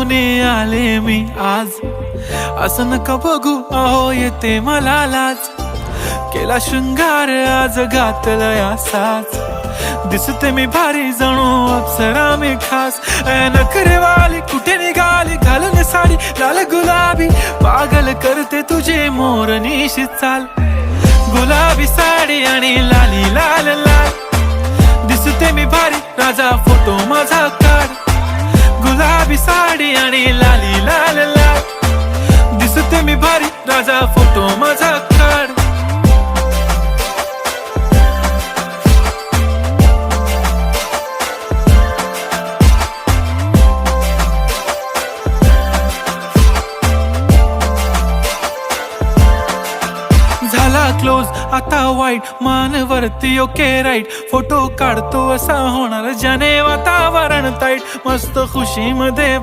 घेऊन आले मी आज. असं नका बघू अहो येते मला लाज. केला शृंगार आज घातलाय असाच. दिसते मी भारी जणू अप्सरा मी खास. नखरेवाली कुठे निघाली घालून साडी लाल गुलाबी. पागल करते तुझे मोरनीशी चाल. गुलाबी साडी आणि लाली लाल लाल. दिसते मी भारी राजा फोटो माझा काढ. गुलाबी साडी आणि लाली लाल लाल. दिसते मी भारी राजा फोटो माझा काढ. झाला क्लोज आता वाईट मानवरती ओके राईट. फोटो काढतो असा होणार ज्याने वातावरण ताईट. मस्त खुशी मध्ये